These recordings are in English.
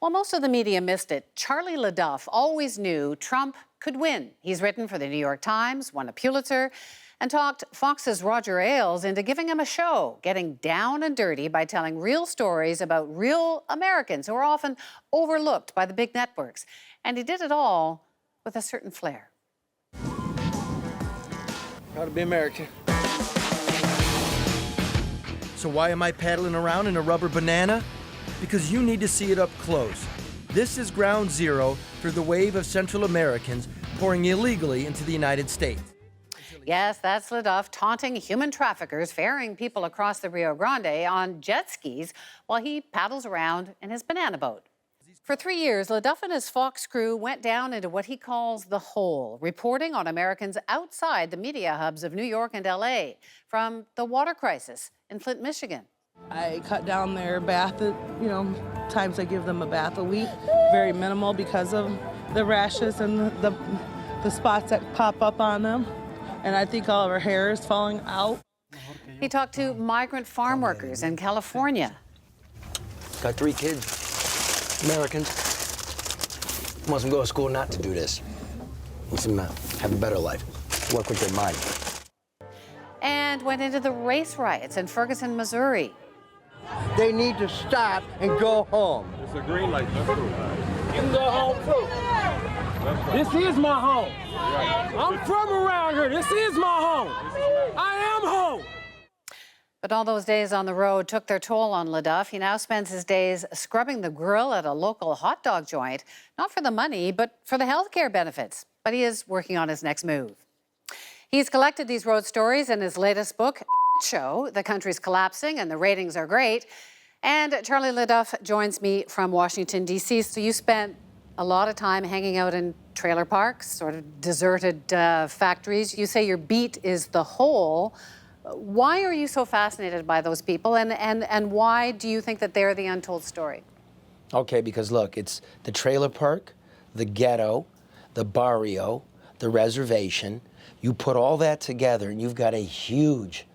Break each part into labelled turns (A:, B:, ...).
A: While most of the media missed it, Charlie LeDuff always knew Trump could win. He's written for the New York Times, won a Pulitzer, and talked Fox's Roger Ailes into giving him a show, getting down and dirty by telling real stories about real Americans who are often overlooked by the big networks. And he did it all with a certain flair.
B: Proud to be American. So why am I paddling around in a rubber banana? Because you need to see it up close. This is ground zero for the wave of Central Americans pouring illegally into the United States.
A: Yes, that's LeDuff taunting human traffickers, ferrying people across the Rio Grande on jet skis while he paddles around in his banana boat. For 3 years, LeDuff and his Fox crew went down into what he calls the hole, reporting on Americans outside the media hubs of New York and LA, from the water crisis in Flint, Michigan.
C: I cut down their bath, times I give them a bath a week, very minimal because of the rashes and the spots that pop up on them. And I think all of her hair is falling out.
A: He talked to migrant farm workers in California.
D: Got 3 kids, Americans. Wants them to go to school not to do this. Wants them to have a better life, work with their mind.
A: And went into the race riots in Ferguson, Missouri.
E: They need to stop and go home.
F: It's a green light. Let's go.
G: You can go home too. This is my home. I'm from around here. This is my home. I am home.
A: But all those days on the road took their toll on LeDuff. He now spends his days scrubbing the grill at a local hot dog joint, not for the money, but for the health care benefits. But he is working on his next move. He's collected these road stories in his latest book, Show. The country's collapsing and the ratings are great. And Charlie LeDuff joins me from Washington, D.C. So you spent a lot of time hanging out in trailer parks, sort of deserted factories. You say your beat is the hole. Why are you so fascinated by those people, and why do you think that they're the untold story?
D: Okay, because look, it's the trailer park, the ghetto, the barrio, the reservation. You put all that together and you've got a huge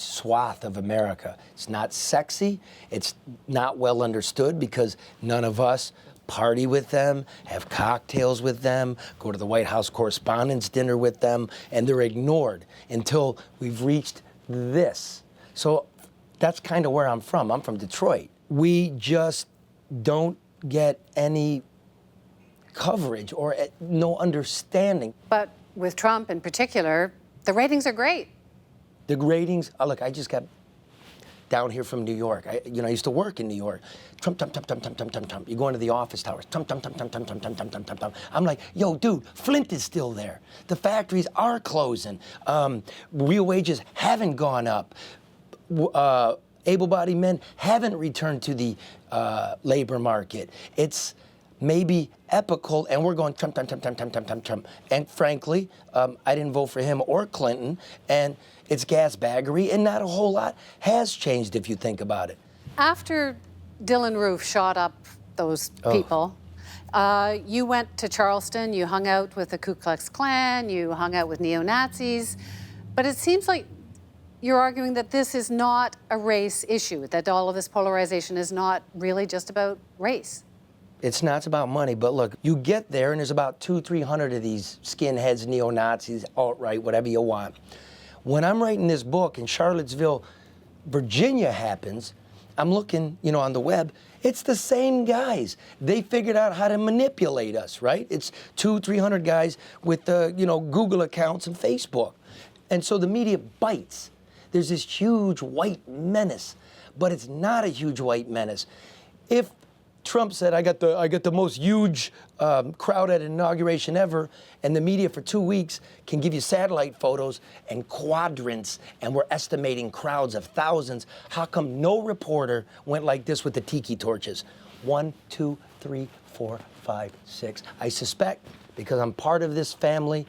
D: swath of America. It's not sexy, it's not well understood because none of us party with them, have cocktails with them, go to the White House Correspondents' Dinner with them, and they're ignored until we've reached this. So that's kind of where I'm from. I'm from Detroit. We just don't get any coverage or no understanding.
A: But with Trump in particular, the ratings are great.
D: The ratings, look, I just got down here from New York. I used to work in New York. Trump, Trump, Trump, Trump, Trump, Trump, Trump, Trump. You go into the office towers. Trump, Trump, Trump, Trump, Trump, Trump, Trump, Trump, Trump, Trump, Trump. I'm like, yo, dude, Flint is still there. The factories are closing. Real wages haven't gone up. Able-bodied men haven't returned to the labor market. It's maybe epical, and we're going Trump, Trump, Trump, Trump, Trump, Trump, Trump, Trump. And frankly, I didn't vote for him or Clinton, and it's gasbaggery, and not a whole lot has changed if you think about it.
A: After Dylan Roof shot up those people, you went to Charleston, you hung out with the Ku Klux Klan, you hung out with neo-Nazis, but it seems like you're arguing that this is not a race issue, that all of this polarization is not really just about race.
D: It's not, it's about money, but look, you get there and there's about 200-300 of these skinheads, neo-Nazis, alt-right, whatever you want. When I'm writing this book in Charlottesville, Virginia happens, I'm looking, on the web, it's the same guys. They figured out how to manipulate us, right? It's 200-300 guys with, Google accounts and Facebook. And so the media bites. There's this huge white menace, but it's not a huge white menace. If Trump said, I got the most huge crowd at an inauguration ever, and the media for 2 weeks can give you satellite photos and quadrants, and we're estimating crowds of thousands. How come no reporter went like this with the tiki torches? 1, 2, 3, 4, 5, 6. I suspect, because I'm part of this family,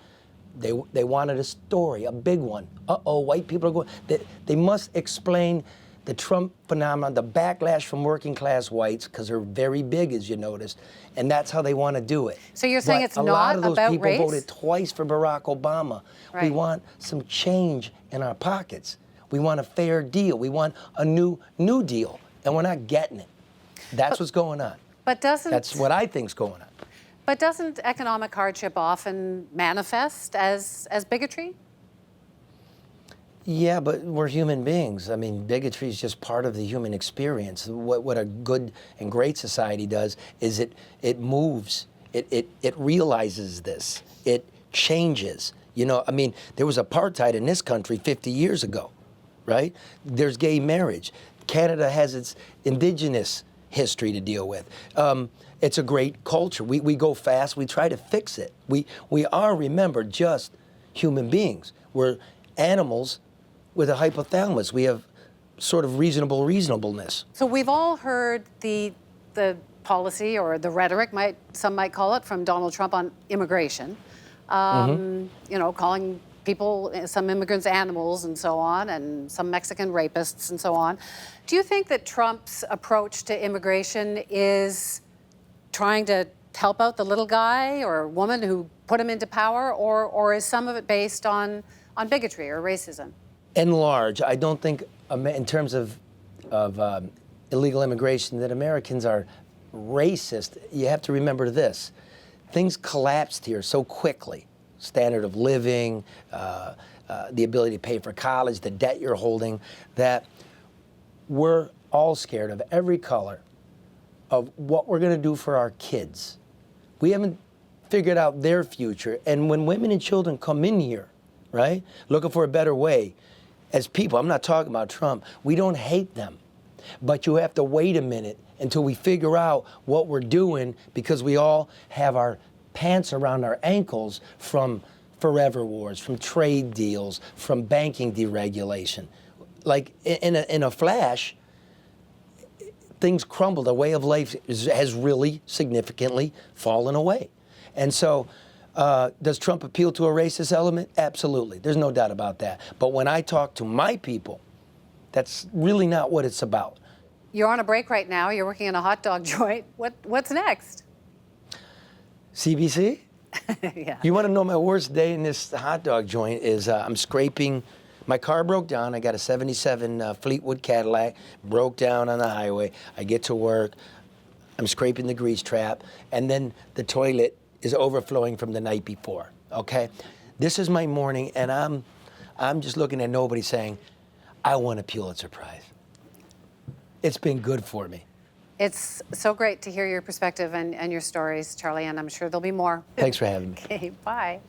D: they wanted a story, a big one. Uh-oh, white people are going. They must explain the Trump phenomenon, the backlash from working class whites, because they're very big, as you noticed, and that's how they want to do it.
A: So you're saying it's not about race?
D: A lot of those people voted twice for Barack Obama.
A: Right.
D: We want some change in our pockets. We want a fair deal. We want a new deal, and we're not getting it. That's what's going on.
A: But doesn't...
D: That's what I think's going on.
A: But doesn't economic hardship often manifest as bigotry?
D: Yeah, but we're human beings. I mean, bigotry is just part of the human experience. What a good and great society does is it moves, it realizes this, it changes. You know, I mean, there was apartheid in this country 50 years ago, right? There's gay marriage. Canada has its indigenous history to deal with. It's a great culture. We go fast. We try to fix it. We are, remember, just human beings. We're animals with a hypothalamus. We have sort of reasonableness.
A: So we've all heard the policy or the rhetoric, some might call it, from Donald Trump on immigration. You know, calling people, some immigrants, animals and so on, and some Mexican rapists and so on. Do you think that Trump's approach to immigration is trying to help out the little guy or woman who put him into power, or is some of it based on bigotry or racism?
D: In large, I don't think, in terms of illegal immigration, that Americans are racist. You have to remember this. Things collapsed here so quickly. Standard of living, the ability to pay for college, the debt you're holding, that we're all scared of every color of what we're going to do for our kids. We haven't figured out their future. And when women and children come in here, right, looking for a better way, as people, I'm not talking about Trump, we don't hate them. But you have to wait a minute until we figure out what we're doing, because we all have our pants around our ankles from forever wars, from trade deals, from banking deregulation. Like in a flash, things crumble. The way of life has really significantly fallen away. And so, does Trump appeal to a racist element? Absolutely. There's no doubt about that. But when I talk to my people, that's really not what it's about.
A: You're on a break right now. You're working in a hot dog joint. What's next?
D: CBC?
A: Yeah.
D: You want to know my worst day in this hot dog joint is I'm scraping. My car broke down. I got a 77 Fleetwood Cadillac, broke down on the highway. I get to work. I'm scraping the grease trap, and then the toilet is overflowing from the night before, okay? This is my morning, and I'm just looking at nobody saying, I won a Pulitzer Prize. It's been good for me.
A: It's so great to hear your perspective and your stories, Charlie, and I'm sure there'll be more.
D: Thanks for having me.
A: Okay, bye.